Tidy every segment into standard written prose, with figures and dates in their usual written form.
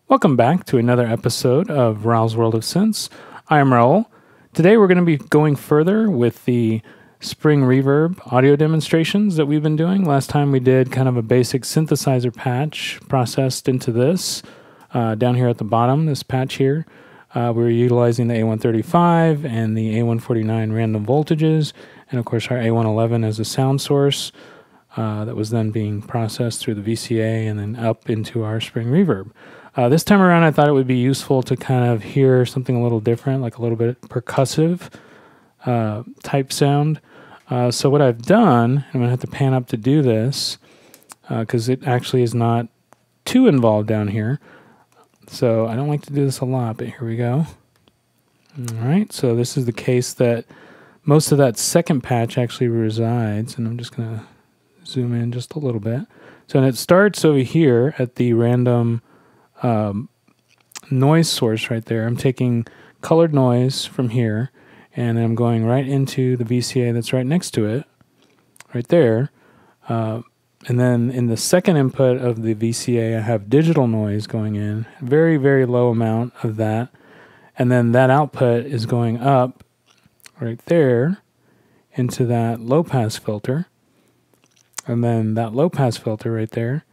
Welcome back to another episode of Raul's World of Synths. I am Raul. Today we're going to be going further with the Spring Reverb audio demonstrations that we've been doing. Last time we did kind of a basic synthesizer patch processed into this. Down here at the bottom, this patch here, we were utilizing the A135 and the A149 random voltages, and of course our A111 as a sound source that was then being processed through the VCA and then up into our Spring Reverb. This time around, I thought it would be useful to kind of hear something a little different, like a little bit percussive type sound. So what I've done, I'm going to have to pan up to do this, because it actually is not too involved down here. So I don't like to do this a lot, but here we go. All right, so this is the case that most of that second patch actually resides, and I'm just going to zoom in just a little bit. So and it starts over here at the random noise source right there. I'm taking colored noise from here, and I'm going right into the VCA that's right next to it, right there. And then in the second input of the VCA, I have digital noise going in, very, very low amount of that. And then that output is going up right there into that low-pass filter. And then that low-pass filter right there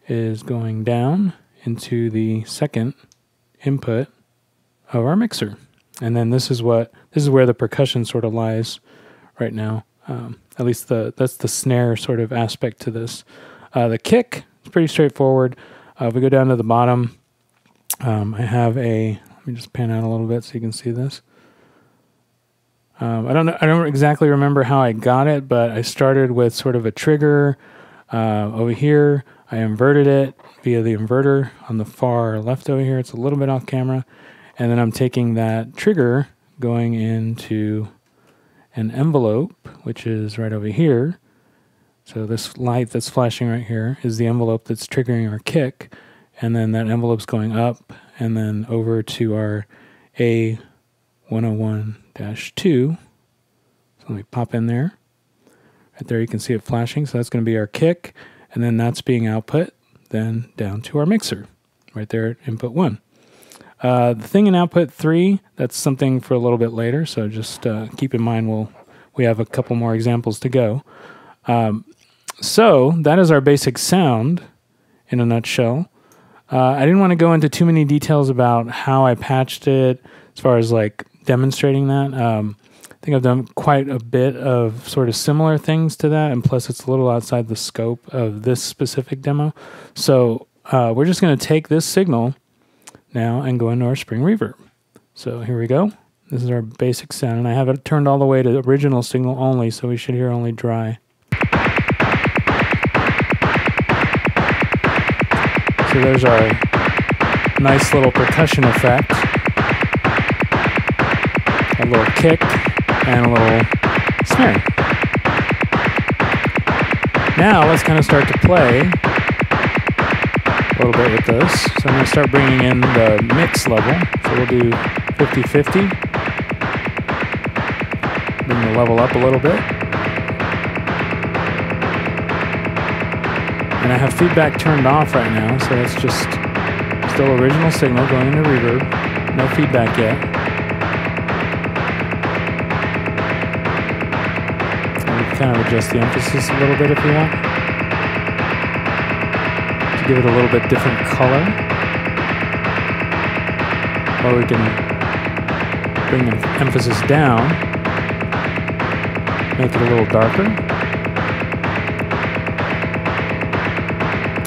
is going down into the second input of our mixer. And then this is where the percussion sort of lies right now. At least that's the snare sort of aspect to this. The kick is pretty straightforward. If we go down to the bottom, I have let me just pan out a little bit so you can see this. I don't exactly remember how I got it, but I started with sort of a trigger over here. I inverted it via the inverter on the far left over here. It's a little bit off camera. And then I'm taking that trigger going into an envelope, which is right over here. So this light that's flashing right here is the envelope that's triggering our kick. And then that envelope's going up and then over to our A101-2. So let me pop in there. Right there you can see it flashing. So that's going to be our kick. And then that's being output then down to our mixer right there at input 1. The thing in output 3, that's something for a little bit later, so just keep in mind we have a couple more examples to go. So that is our basic sound in a nutshell. I didn't want to go into too many details about how I patched it as far as like demonstrating that. I think I've done quite a bit of sort of similar things to that, and plus it's a little outside the scope of this specific demo. So we're just going to take this signal now and go into our Spring Reverb. So here we go. This is our basic sound, and I have it turned all the way to the original signal only, so we should hear only dry. So there's our nice little percussion effect. A little kick and a little snare. Now let's kind of start to play a little bit with this. So I'm going to start bringing in the mix level. So we'll do 50-50. Bring the level up a little bit. And I have feedback turned off right now, so it's just still original signal going into reverb. No feedback yet. Kind of adjust the emphasis a little bit if you want, to give it a little bit different color. Or we can bring the emphasis down, make it a little darker.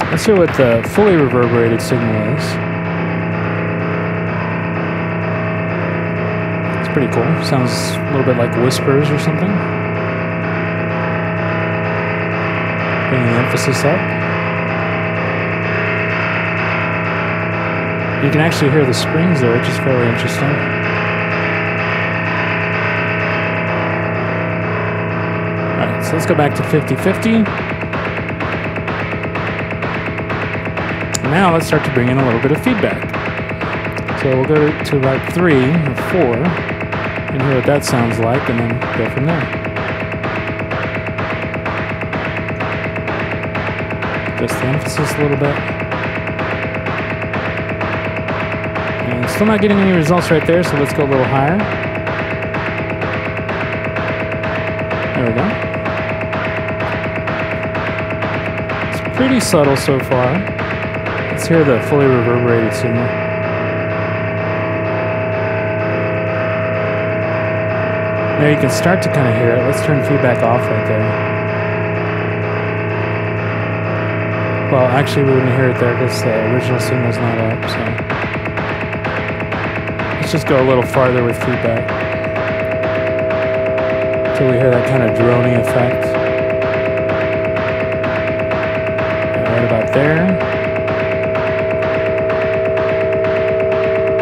Let's hear what the fully reverberated signal is. It's pretty cool. Sounds a little bit like whispers or something. Bringing the emphasis up. You can actually hear the springs there, which is fairly interesting. Alright, so let's go back to 50-50. Now let's start to bring in a little bit of feedback. So we'll go to about 3 or 4 and hear what that sounds like, and then go from there. Just the emphasis a little bit. Still not getting any results right there, so let's go a little higher. There we go. It's pretty subtle so far. Let's hear the fully reverberated signal. Now you can start to kind of hear it. Let's turn feedback off right there. Well, actually we wouldn't hear it there because the original signal's not up, so. Let's just go a little farther with feedback. Until we hear that kind of droning effect. Yeah, right about there.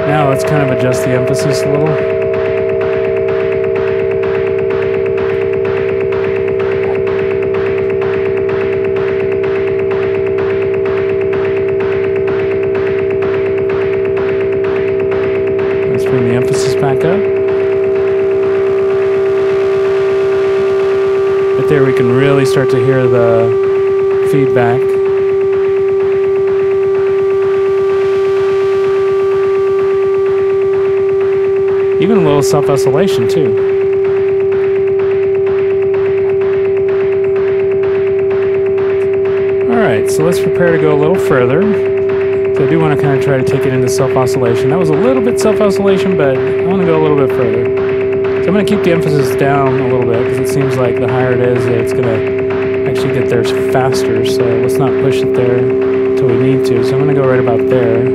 Now let's kind of adjust the emphasis a little. Let's bring the emphasis back up. Right there we can really start to hear the feedback. Even a little self-oscillation too. Alright, so let's prepare to go a little further. So I do want to kind of try to take it into self-oscillation. That was a little bit self-oscillation, but I want to go a little bit further. So I'm going to keep the emphasis down a little bit because it seems like the higher it is, it's going to actually get there faster. So let's not push it there until we need to. So I'm going to go right about there.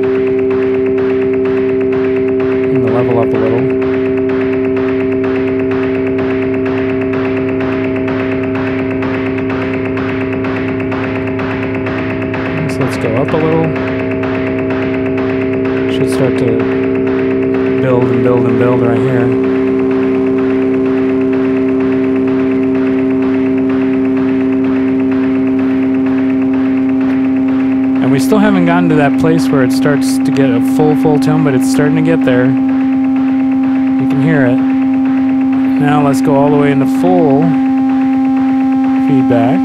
And the level up a little. Let's go up a little. Should start to build and build and build right here. And we still haven't gotten to that place where it starts to get a full tone, but it's starting to get there. You can hear it. Now let's go all the way into full feedback.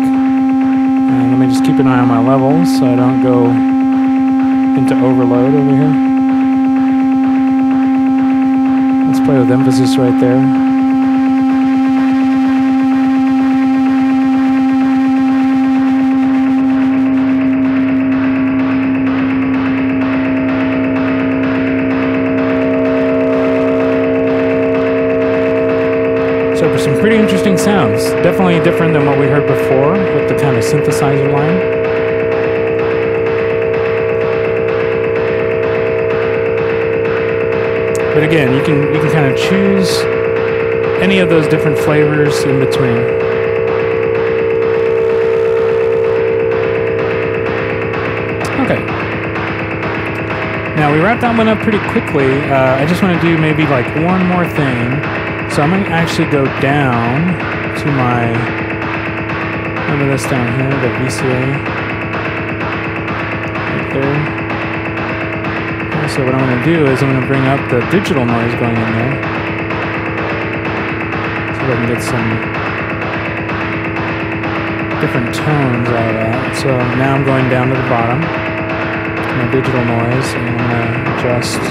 And let me just keep an eye on my levels so I don't go into overload over here. Let's play with emphasis right there. So for some pretty interesting sounds. Definitely different than what we heard before with the kind of synthesizer line. But again, you can kind of choose any of those different flavors in between. Okay. Now we wrapped that one up pretty quickly. I just want to do maybe like one more thing. So I'm going to actually go down to my, remember this down here, the VCA, right there. So what I'm going to do is I'm going to bring up the digital noise going in there, so I can get some different tones out of that. So now I'm going down to the bottom, to my digital noise, and I'm going to adjust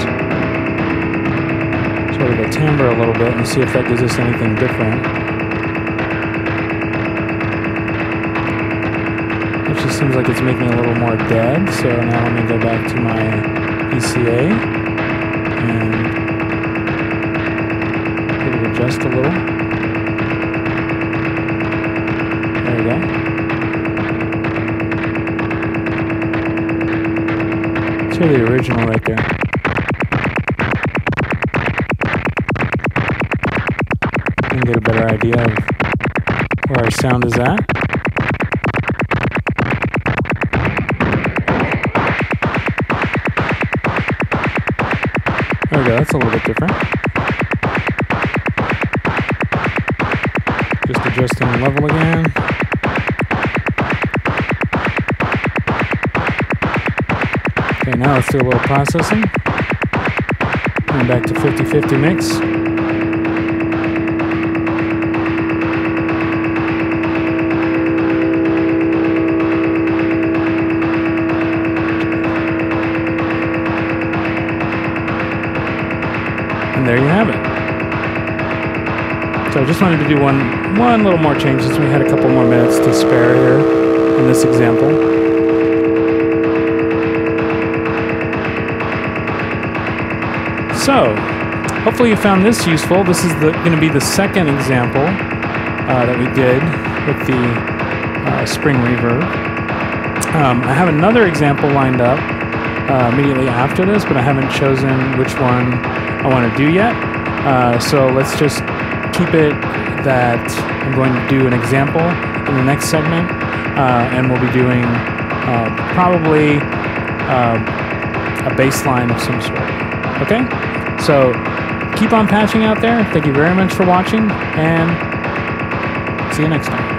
sort of the timbre a little bit and see if that gives us anything different. It just seems like it's making it a little more dead, so now let me go back to my PCA and give it adjust a little. There we go. Let's hear the original right there. Get a better idea of where our sound is at. There we go, that's a little bit different. Just adjusting the level again. Okay, now let's do a little processing. Going back to 50-50 mix. So I just wanted to do one little more change since we had a couple more minutes to spare here in this example. So, hopefully you found this useful. This is going to be the second example that we did with the Spring Reverb. I have another example lined up immediately after this, but I haven't chosen which one I want to do yet. So let's just keep it that I'm going to do an example in the next segment, and we'll be doing probably a bass line of some sort. Okay? So keep on patching out there. Thank you very much for watching, and see you next time.